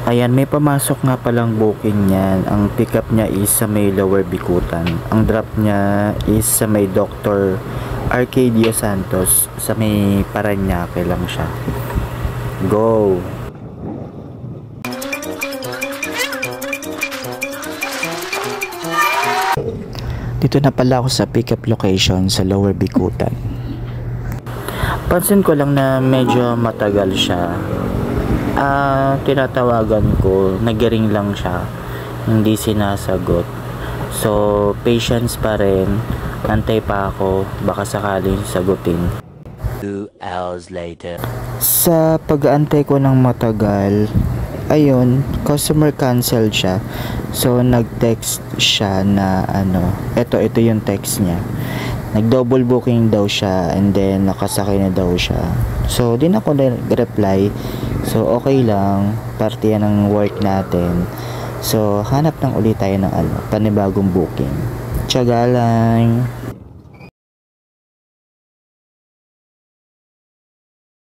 Ayan, may pamasok nga palang booking niyan. Ang pick up niya is sa may Lower Bikutan. Ang drop niya is sa may Dr. Arcadio Santos. Sa may Paranaque lang siya. Go! Dito na pala ako sa pick up location sa Lower Bikutan. Pansin ko lang na medyo matagal siya. Tinatawagan ko, nag-ring lang siya, hindi sinasagot. So, patience pa rin, antay pa ako, baka sakaling sagutin. 2 hours later. Sa pag-aantay ko ng matagal, ayun, customer cancel siya. So, nag-text siya na ito yung text niya. Nag-double booking daw siya and then nakasakay na daw siya. So, din ako nag-reply. So, okay lang. Parte yan ng work natin. So, hanap lang ulit tayo ng panibagong booking. Tiyaga lang.